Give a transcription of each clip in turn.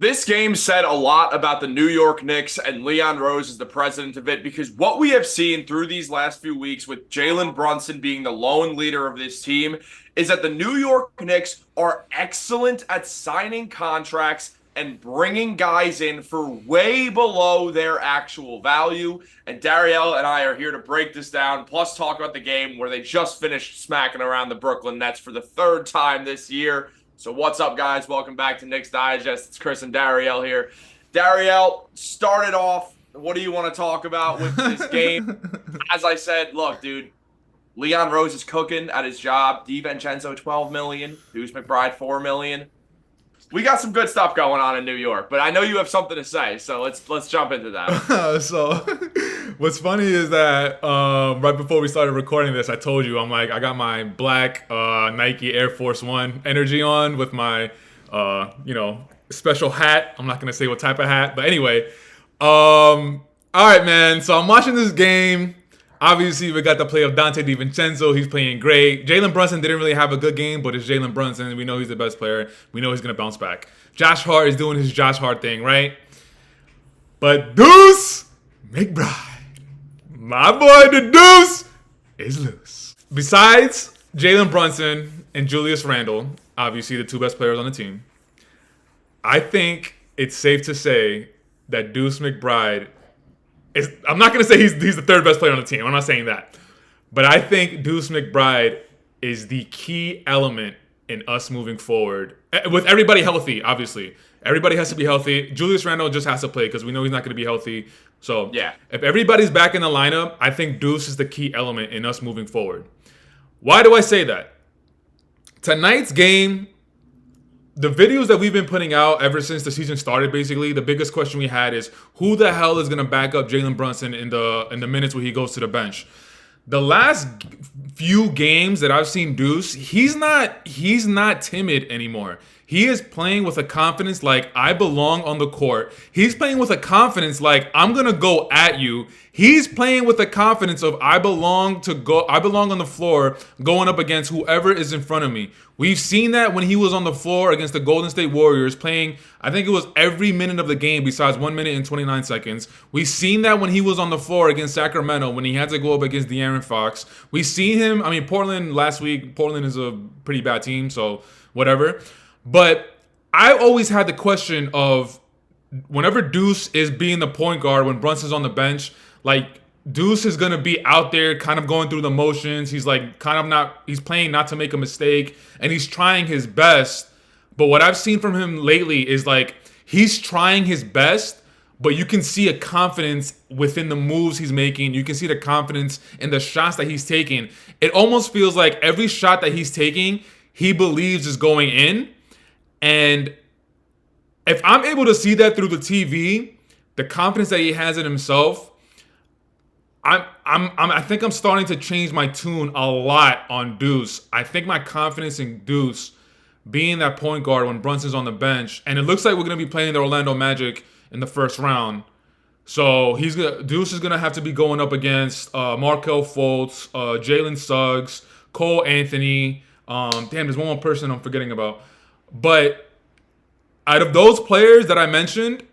This game said a lot about the New York Knicks, and Leon Rose is the president of it, because what we have seen through these last few weeks with Jalen Brunson being the lone leader of this team is that the New York Knicks are excellent at signing contracts and bringing guys in for way below their actual value. And Dariel and I are here to break this down, plus talk about the game where they just finished smacking around the Brooklyn Nets for the third time this year. So what's up, guys? Welcome back to Knicks Digest. It's Chris and Dariel here. Dariel, start it off. What do you want to talk about with this game? As I said, look, dude, Leon Rose is cooking at his job. DiVincenzo, $12 million. Deuce McBride, $4 million. We got some good stuff going on in New York, but I know you have something to say, so let's jump into that. So, what's funny is that right before we started recording this, I told you I got my black Nike Air Force One energy on with my special hat. I'm not gonna say what type of hat, but anyway, all right, man. So I'm watching this game. Obviously, we got the play of Dante DiVincenzo. He's playing great. Jalen Brunson didn't really have a good game, but it's Jalen Brunson. We know he's the best player. We know he's going to bounce back. Josh Hart is doing his Josh Hart thing, right? But Deuce McBride, my boy, the Deuce, is loose. Besides Jalen Brunson and Julius Randle, obviously the two best players on the team, I think it's safe to say that Deuce McBride I'm not going to say he's the third best player on the team. I'm not saying that. But I think Deuce McBride is the key element in us moving forward. With everybody healthy, obviously. Everybody has to be healthy. Julius Randle just has to play because we know he's not going to be healthy. So Yeah. if everybody's back in the lineup, I think Deuce is the key element in us moving forward. Why do I say that? Tonight's game, the videos that we've been putting out ever since the season started, basically, the biggest question we had is who the hell is going to back up Jalen Brunson in the minutes where he goes to the bench? The last few games that I've seen Deuce, he's not timid anymore. He is playing with a confidence like I belong on the court. He's playing with a confidence like I'm gonna go at you. He's playing with the confidence of I belong on the floor going up against whoever is in front of me. We've seen that when he was on the floor against the Golden State Warriors playing, I think it was every minute of the game besides 1 minute and 29 seconds. We've seen that when he was on the floor against Sacramento when he had to go up against De'Aaron Fox. We've seen him, Portland last week, Portland is a pretty bad team, so whatever. But I always had the question of whenever Deuce is being the point guard when Brunson's on the bench, like Deuce is gonna be out there kind of going through the motions. He's he's playing not to make a mistake and he's trying his best. But what I've seen from him lately is like he's trying his best, but you can see a confidence within the moves he's making. You can see the confidence in the shots that he's taking. It almost feels like every shot that he's taking, he believes is going in. And if I'm able to see that through the TV, the confidence that he has in himself, I think I'm starting to change my tune a lot on Deuce. I think my confidence in Deuce being that point guard when Brunson's on the bench, and it looks like we're going to be playing the Orlando Magic in the first round. So Deuce is going to have to be going up against Markelle Fultz, Jalen Suggs, Cole Anthony. There's one more person I'm forgetting about. But out of those players that I mentioned,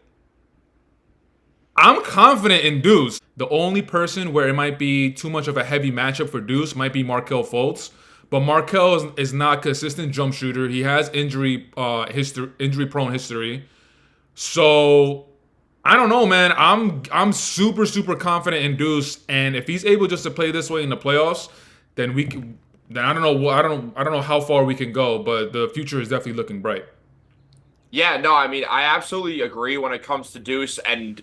I'm confident in Deuce. The only person where it might be too much of a heavy matchup for Deuce might be Markelle Fultz. But Markelle is not a consistent jump shooter. He has injury-prone history. So I don't know, man. I'm super, super confident in Deuce, and if he's able just to play this way in the playoffs, then I don't know. I don't know how far we can go, but the future is definitely looking bright. Yeah, no, I absolutely agree when it comes to Deuce, and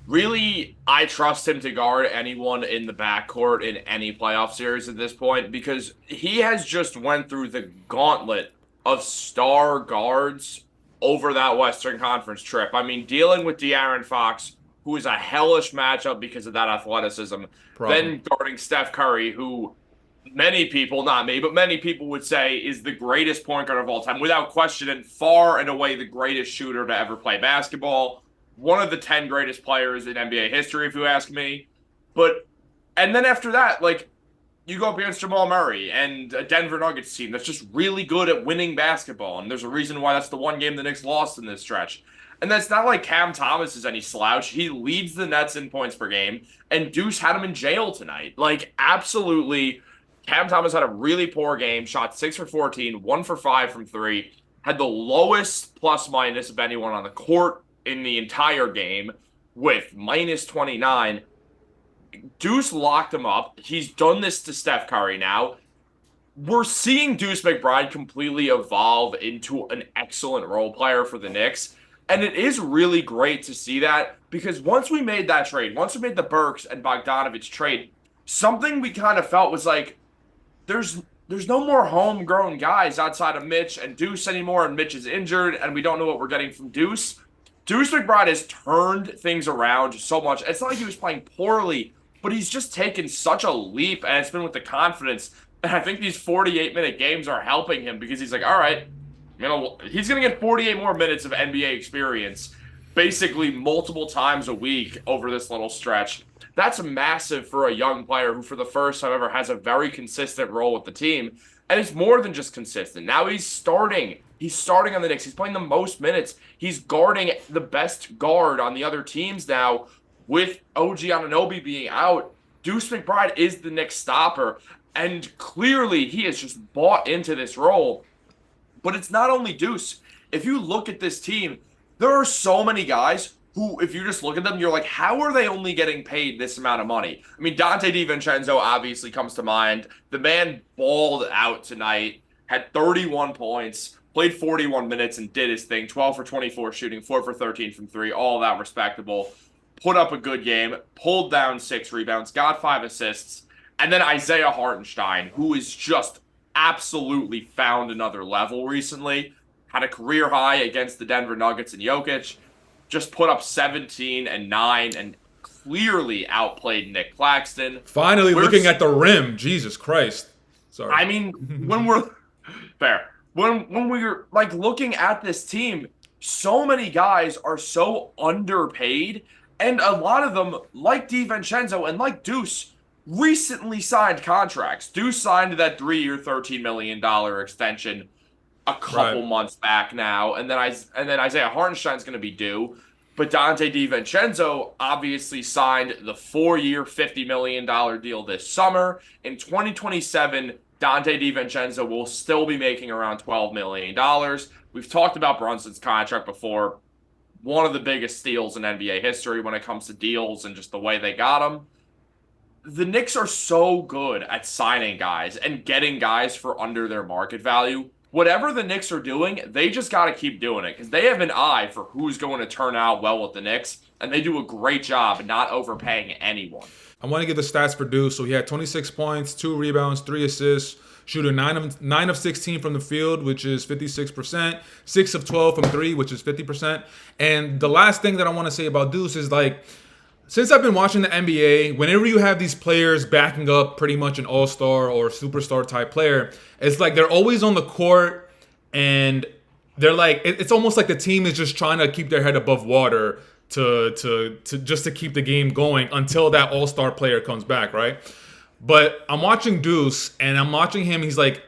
really, I trust him to guard anyone in the backcourt in any playoff series at this point because he has just went through the gauntlet of star guards over that Western Conference trip. Dealing with De'Aaron Fox, who is a hellish matchup because of that athleticism, then guarding Steph Curry, who many people, not me, but many people would say is the greatest point guard of all time, without question, and far and away the greatest shooter to ever play basketball. One of the 10 greatest players in NBA history, if you ask me. And then after that, you go up against Jamal Murray and a Denver Nuggets team that's just really good at winning basketball. And there's a reason why that's the one game the Knicks lost in this stretch. And that's not like Cam Thomas is any slouch. He leads the Nets in points per game, and Deuce had him in jail tonight. Like, absolutely. Cam Thomas had a really poor game, shot 6 for 14, 1 for 5 from three, had the lowest plus minus of anyone on the court in the entire game with minus 29. Deuce locked him up. He's done this to Steph Curry now. We're seeing Deuce McBride completely evolve into an excellent role player for the Knicks. And it is really great to see that because once we made that trade, once we made the Burks and Bogdanovich trade, something we kind of felt was like, there's no more homegrown guys outside of Mitch and Deuce anymore, and Mitch is injured, and we don't know what we're getting from Deuce. Deuce McBride has turned things around so much. It's not like he was playing poorly, but he's just taken such a leap, and it's been with the confidence. And I think these 48-minute games are helping him because he's like, all right, he's going to get 48 more minutes of NBA experience, basically multiple times a week over this little stretch. That's massive for a young player who, for the first time ever, has a very consistent role with the team. And it's more than just consistent. Now he's starting. He's starting on the Knicks. He's playing the most minutes. He's guarding the best guard on the other teams now. With OG Anunoby being out, Deuce McBride is the Knicks stopper. And clearly, he has just bought into this role. But it's not only Deuce. If you look at this team, there are so many guys who, if you just look at them, you're like, how are they only getting paid this amount of money? I mean, Dante DiVincenzo obviously comes to mind. The man balled out tonight, had 31 points, played 41 minutes, and did his thing. 12 for 24 shooting, 4 for 13 from three, all that respectable. Put up a good game, pulled down 6 rebounds, got 5 assists. And then Isaiah Hartenstein, who is just absolutely found another level recently, had a career high against the Denver Nuggets and Jokic. Just put up 17 and 9 and clearly outplayed Nick Claxton. Finally looking at the rim. Jesus Christ. Sorry. I mean, when we're fair. When we're like looking at this team, so many guys are so underpaid, and a lot of them, like DiVincenzo and like Deuce, recently signed contracts. Deuce signed that 3-year, $13 million extension a couple months back now, and then Isaiah Hartenstein's going to be due. But Dante DiVincenzo obviously signed the 4-year, $50 million deal this summer. In 2027, Dante DiVincenzo will still be making around $12 million. We've talked about Brunson's contract before. One of the biggest steals in NBA history when it comes to deals and just the way they got him. The Knicks are so good at signing guys and getting guys for under their market value. Whatever the Knicks are doing, they just got to keep doing it because they have an eye for who's going to turn out well with the Knicks, and they do a great job not overpaying anyone. I want to give the stats for Deuce. So he had 26 points, 2 rebounds, 3 assists, shooting 9 of 16 from the field, which is 56%, 6 of 12 from 3, which is 50%. And the last thing that I want to say about Deuce is like, since I've been watching the NBA, whenever you have these players backing up pretty much an all-star or superstar type player, it's like they're always on the court and they're like, it's almost like the team is just trying to keep their head above water to just to keep the game going until that all-star player comes back, right? But I'm watching Deuce and I'm watching him. He's like,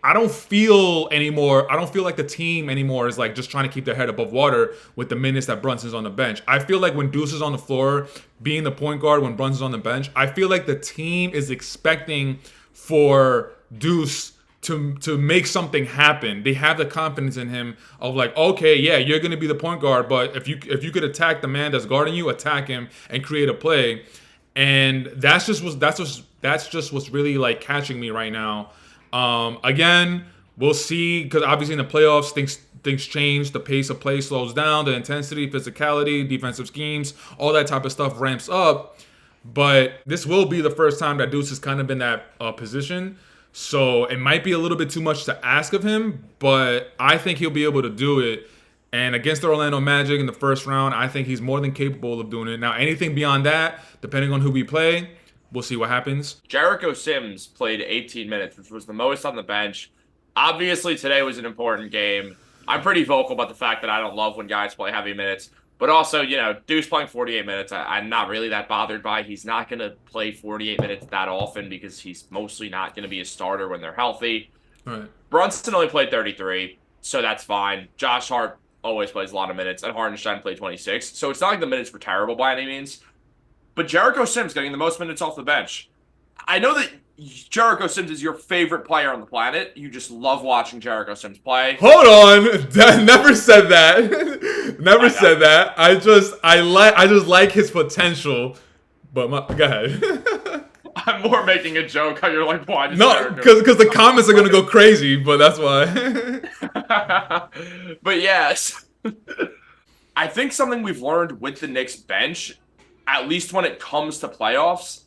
I don't feel like the team anymore is like just trying to keep their head above water with the minutes that Brunson's on the bench. I feel like when Deuce is on the floor, being the point guard, when Brunson's on the bench, I feel like the team is expecting for Deuce to make something happen. They have the confidence in him of like, okay, yeah, you're going to be the point guard, but if you could attack the man that's guarding you, attack him and create a play. And that's just what's really like catching me right now. Again, we'll see, because obviously in the playoffs, things change. The pace of play slows down. The intensity, physicality, defensive schemes, all that type of stuff ramps up. But this will be the first time that Deuce has kind of been that position. So it might be a little bit too much to ask of him, but I think he'll be able to do it. And against the Orlando Magic in the first round, I think he's more than capable of doing it. Now, anything beyond that, depending on who we play, we'll see what happens. Jericho Sims played 18 minutes, which was the most on the bench. Obviously, today was an important game. I'm pretty vocal about the fact that I don't love when guys play heavy minutes. But also, Deuce playing 48 minutes, I'm not really that bothered by. He's not going to play 48 minutes that often because he's mostly not going to be a starter when they're healthy. All right. Brunson only played 33, so that's fine. Josh Hart always plays a lot of minutes, and Hartenstein played 26. So it's not like the minutes were terrible by any means. But Jericho Sims getting the most minutes off the bench. I know that Jericho Sims is your favorite player on the planet. You just love watching Jericho Sims play. Hold on, never said that. Never said that. I just like his potential. But go ahead. I'm more making a joke how you're like, why does No, because the comments are gonna go crazy, but that's why. But yes, I think something we've learned with the Knicks bench, at least when it comes to playoffs,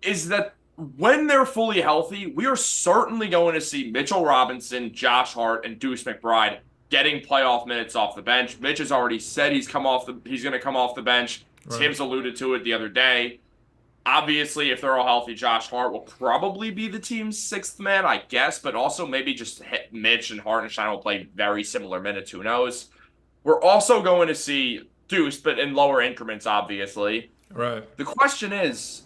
is that when they're fully healthy, we are certainly going to see Mitchell Robinson, Josh Hart, and Deuce McBride getting playoff minutes off the bench. Mitch has already said he's going to come off the bench. Right. Tibbs alluded to it the other day. Obviously, if they're all healthy, Josh Hart will probably be the team's sixth man, I guess, but also maybe just Mitch and Hartenstein will play very similar minutes. Who knows? We're also going to see Deuce, but in lower increments, obviously. Right. The question is,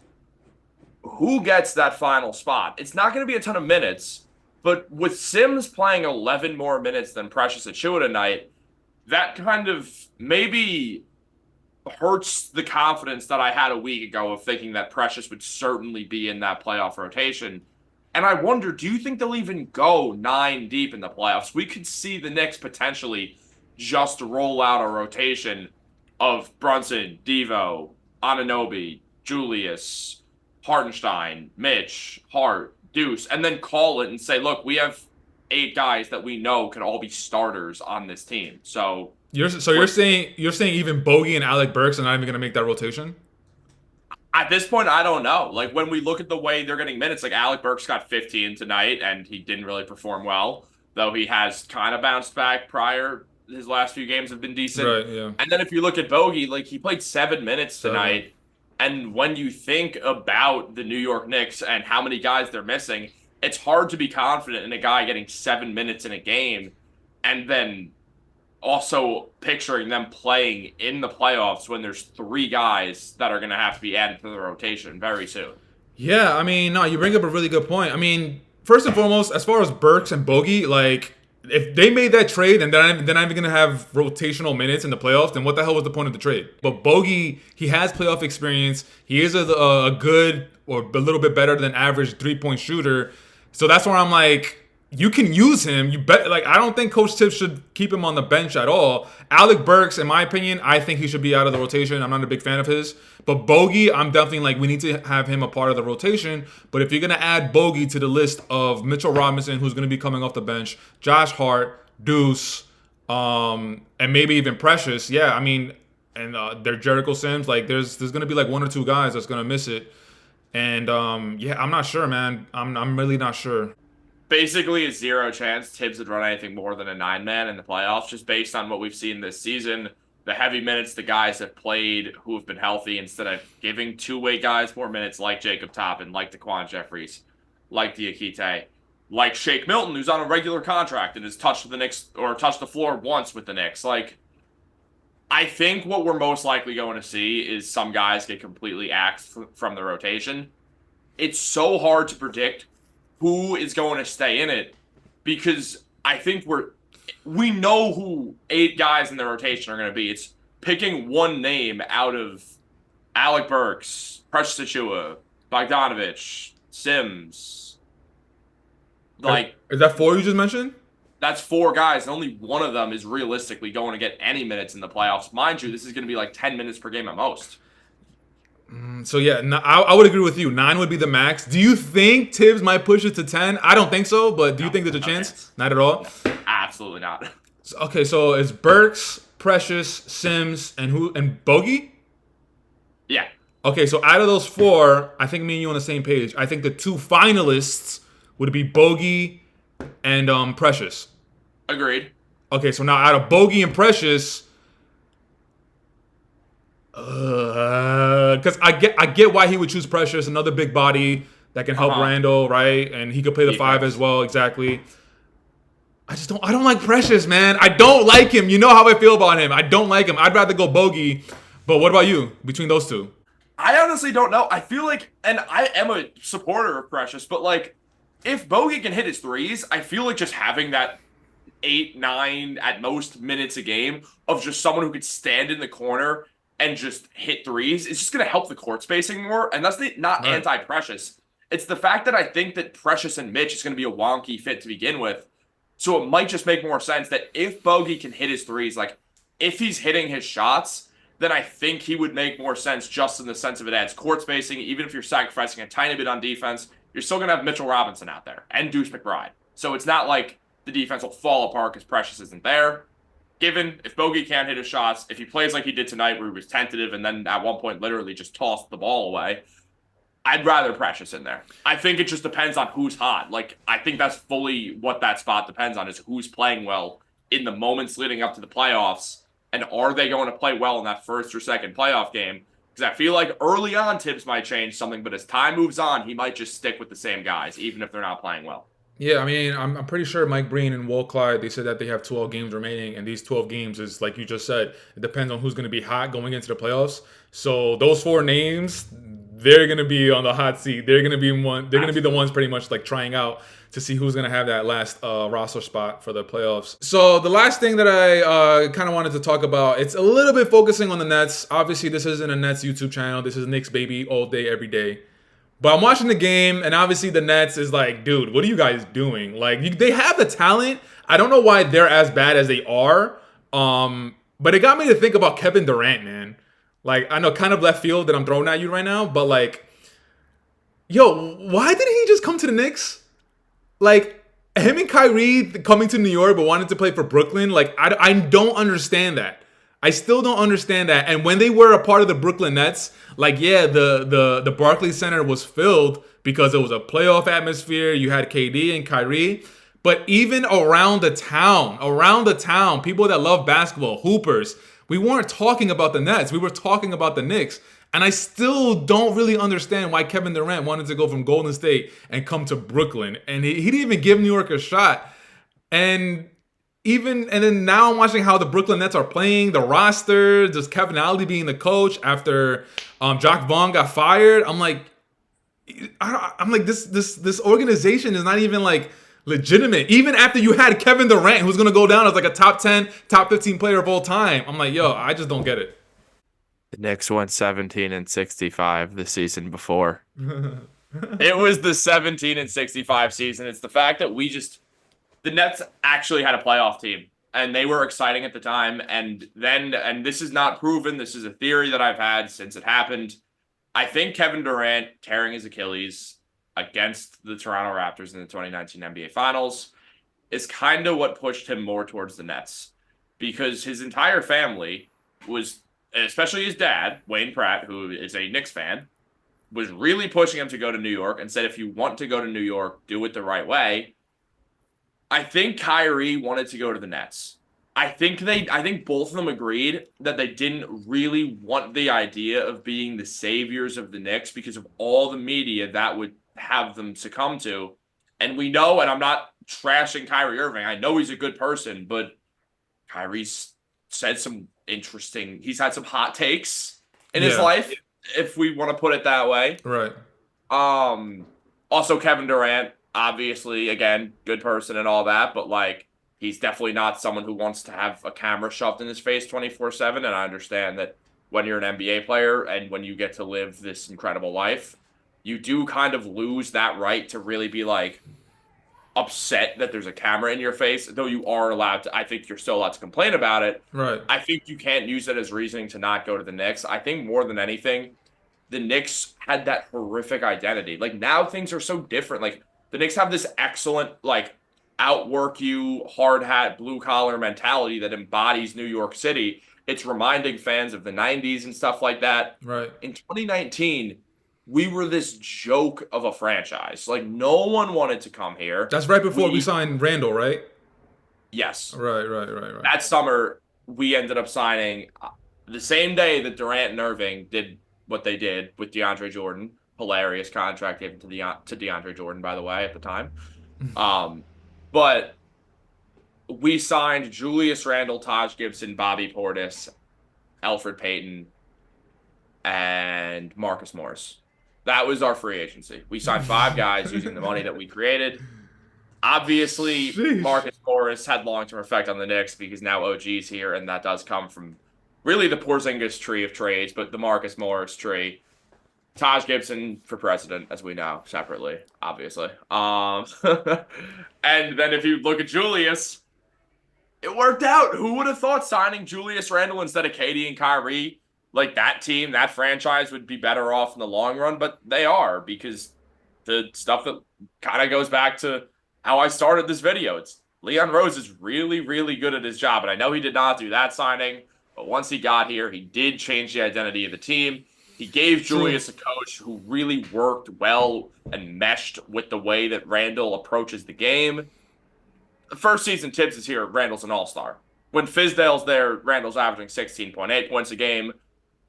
who gets that final spot? It's not going to be a ton of minutes, but with Sims playing 11 more minutes than Precious Achiuwa tonight, that kind of maybe hurts the confidence that I had a week ago of thinking that Precious would certainly be in that playoff rotation. And I wonder, do you think they'll even go 9 deep in the playoffs? We could see the Knicks potentially just roll out a rotation of Brunson, Devo, Anunoby, Julius, Hartenstein, Mitch, Hart, Deuce, and then call it and say, look, we have 8 guys that we know can all be starters on this team. So you're saying even Bogey and Alec Burks are not even going to make that rotation? At this point, I don't know. Like, when we look at the way they're getting minutes, like Alec Burks got 15 tonight, and he didn't really perform well, though he has kind of bounced back prior. His last few games have been decent. Right, yeah. And then if you look at Bogey, like, he played 7 minutes tonight. And when you think about the New York Knicks and how many guys they're missing, it's hard to be confident in a guy getting 7 minutes in a game and then also picturing them playing in the playoffs when there's 3 guys that are going to have to be added to the rotation very soon. Yeah, I mean, no, you bring up a really good point. I mean, first and foremost, as far as Burks and Bogey, like, if they made that trade and they're not even going to have rotational minutes in the playoffs, then what the hell was the point of the trade? But Bogey, he has playoff experience. He is a good or a little bit better than average 3-point shooter. So that's where I'm like, you can use him. You bet. Like, I don't think Coach Tibbs should keep him on the bench at all. Alec Burks, in my opinion, I think he should be out of the rotation. I'm not a big fan of his. But Bogey, I'm definitely like, we need to have him a part of the rotation. But if you're going to add Bogey to the list of Mitchell Robinson, who's going to be coming off the bench, Josh Hart, Deuce, and maybe even Precious, yeah, I mean, and they're Jericho Sims, like, there's going to be like 1 or 2 guys that's going to miss it. And yeah, I'm not sure, man. I'm really not sure. Basically a 0 chance Tibbs would run anything more than a 9-man in the playoffs, just based on what we've seen this season. The heavy minutes the guys have played who have been healthy, instead of giving two-way guys more minutes like Jacob Toppin, like Daquan Jeffries, like Diakite, like Shake Milton, who's on a regular contract and has touched the Knicks or touched the floor once with the Knicks. Like, I think what we're most likely going to see is some guys get completely axed from the rotation. It's so hard to predict who is going to stay in it, because I think we know who 8 guys in the rotation are going to be. It's picking one name out of Alec Burks, Precious Achiuwa, Bogdanovich, Sims. Like, is that 4 you just mentioned? That's 4 guys, and only one of them is realistically going to get any minutes in the playoffs. Mind you, this is going to be like 10 minutes per game at most. So yeah, I would agree with you. 9 would be the max. Do you think Tibbs might push it to 10? I don't think so, but do you think there's a chance? Not at all? No, absolutely not. Okay, so it's Burks, Precious, Sims, and Bogey? Yeah. Okay, so out of those 4, I think me and you on the same page. I think the 2 finalists would be Bogey and Precious. Agreed. Okay, so now out of Bogey and Precious, because I get why he would choose Precious, another big body that can help Randall, right? And he could play the 5 as well, exactly. I don't like Precious, man. I don't like him. You know how I feel about him. I don't like him. I'd rather go Bogey. But what about you between those 2? I honestly don't know. I feel like, and I am a supporter of Precious, but like, if Bogey can hit his threes, I feel like just having that 8, 9 at most minutes a game of just someone who could stand in the corner and just hit threes, it's just going to help the court spacing more. And that's not Right. anti-Precious. It's the fact that I think that Precious and Mitch is going to be a wonky fit to begin with. So it might just make more sense that if Bogey can hit his threes, like if he's hitting his shots, then I think he would make more sense just in the sense of it adds court spacing. Even if you're sacrificing a tiny bit on defense, you're still going to have Mitchell Robinson out there and Deuce McBride. So it's not like the defense will fall apart because Precious isn't there. Given if Bogey can't hit his shots, if he plays like he did tonight where he was tentative and then at one point literally just tossed the ball away, I'd rather Precious in there. I think it just depends on who's hot. Like, I think that's fully what that spot depends on is who's playing well in the moments leading up to the playoffs. And are they going to play well in that first or second playoff game? Because I feel like early on Tibbs might change something, but as time moves on, he might just stick with the same guys, even if they're not playing well. Yeah, I mean, I'm pretty sure Mike Breen and Will Clyde, they said that they have 12 games remaining, and these 12 games is, like you just said, it depends on who's going to be hot going into the playoffs. So those four names, they're going to be on the hot seat. They're going to be one. They're going to be the ones pretty much like trying out to see who's going to have that last roster spot for the playoffs. So the last thing that I kind of wanted to talk about, it's a little bit focusing on the Nets. Obviously, this isn't a Nets YouTube channel. This is Knicks baby all day, every day. But I'm watching the game, and obviously the Nets is like, dude, what are you guys doing? Like, they have the talent. I don't know why they're as bad as they are. But it got me to think about Kevin Durant, man. Like, I know kind of left field that I'm throwing at you right now, but like, yo, why didn't he just come to the Knicks? Like, him and Kyrie coming to New York but wanted to play for Brooklyn, like, I don't understand that. I still don't understand that. And when they were a part of the Brooklyn Nets, like, yeah, the Barclays Center was filled because it was a playoff atmosphere. You had KD and Kyrie. But even around the town, people that love basketball, hoopers, we weren't talking about the Nets. We were talking about the Knicks. And I still don't really understand why Kevin Durant wanted to go from Golden State and come to Brooklyn. And he didn't even give New York a shot. And then now I'm watching how the Brooklyn Nets are playing, the roster, just Kevin Allen being the coach after Jacques Vaughn got fired. I'm like, this organization is not even like legitimate. Even after you had Kevin Durant, who's gonna go down as like a top 10, top 15 player of all time. I'm like, yo, I just don't get it. The Knicks went 17-65 the season before. It was the 17-65 season. It's the fact that the Nets actually had a playoff team and they were exciting at the time. And this is not proven. This is a theory that I've had since it happened. I think Kevin Durant tearing his Achilles against the Toronto Raptors in the 2019 NBA Finals is kind of what pushed him more towards the Nets because his entire family was, especially his dad, Wayne Pratt, who is a Knicks fan, was really pushing him to go to New York and said, if you want to go to New York, do it the right way. I think Kyrie wanted to go to the Nets. I think both of them agreed that they didn't really want the idea of being the saviors of the Knicks because of all the media that would have them succumb to. And we know, and I'm not trashing Kyrie Irving, I know he's a good person, but Kyrie's said he's had some hot takes in his life, if we want to put it that way. Right. Also Kevin Durant, obviously, again, good person and all that, but like he's definitely not someone who wants to have a camera shoved in his face 24/7. And I understand that when you're an NBA player and when you get to live this incredible life, you do kind of lose that right to really be like upset that there's a camera in your face, though you are allowed to. I think you're still allowed to complain about it. Right. I think you can't use it as reasoning to not go to the Knicks. I think more than anything, the Knicks had that horrific identity. Like now things are so different. Like the Knicks have this excellent, like, outwork you, hard hat, blue collar mentality that embodies New York City. It's reminding fans of the 90s and stuff like that. Right. In 2019, we were this joke of a franchise. Like, no one wanted to come here. That's right before we signed Randall, right? Yes. Right. That summer, we ended up signing the same day that Durant and Irving did what they did with DeAndre Jordan. Hilarious contract given to DeAndre Jordan, by the way, at the time. But we signed Julius Randle, Taj Gibson, Bobby Portis, Elfrid Payton, and Marcus Morris. That was our free agency. We signed 5 guys using the money that we created. Obviously, Sheesh. Marcus Morris had long-term effect on the Knicks because now OG's here, and that does come from really the Porzingis tree of trades, but the Marcus Morris tree. Taj Gibson for president, as we know, separately, obviously. And then if you look at Julius, it worked out. Who would have thought signing Julius Randle instead of Katie and Kyrie? Like that team, that franchise would be better off in the long run, but they are because the stuff that kind of goes back to how I started this video. It's Leon Rose is really, really good at his job, and I know he did not do that signing, but once he got here, he did change the identity of the team. He gave Julius a coach who really worked well and meshed with the way that Randall approaches the game. The first season Tibbs is here, Randall's an all-star. When Fizdale's there, Randall's averaging 16.8 points a game.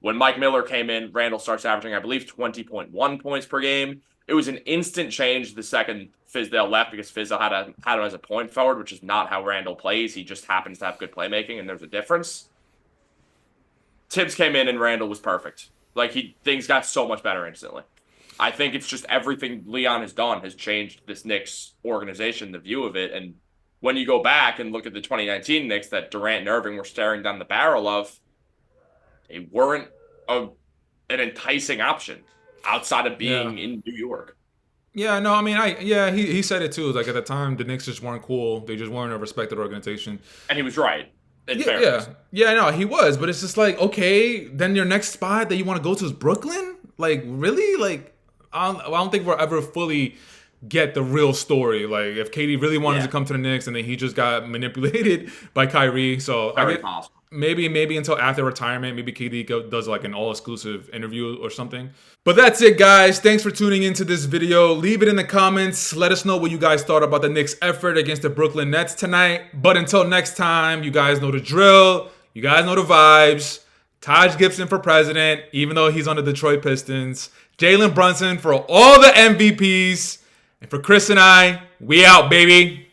When Mike Miller came in, Randall starts averaging, I believe, 20.1 points per game. It was an instant change the second Fizdale left because Fizdale had him as a point forward, which is not how Randall plays. He just happens to have good playmaking, and there's a difference. Tibbs came in, and Randall was perfect. Like, things got so much better instantly. I think it's just everything Leon has done has changed this Knicks organization, the view of it, and when you go back and look at the 2019 Knicks that Durant and Irving were staring down the barrel of, they weren't an enticing option outside of being in New York. Yeah, no, I mean, he said it too. Like at the time, the Knicks just weren't cool. They just weren't a respected organization. And he was right. No, he was. But it's just like, okay, then your next spot that you want to go to is Brooklyn? Like, really? Like, I don't think we'll ever fully get the real story. Like, if KD really wanted to come to the Knicks and then he just got manipulated by Kyrie. So very possible. Maybe until after retirement, maybe KD does like an all-exclusive interview or something. But that's it, guys. Thanks for tuning into this video. Leave it in the comments. Let us know what you guys thought about the Knicks' effort against the Brooklyn Nets tonight. But until next time, you guys know the drill. You guys know the vibes. Taj Gibson for president, even though he's on the Detroit Pistons. Jalen Brunson for all the MVPs. And for Chris and I, we out, baby.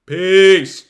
Peace.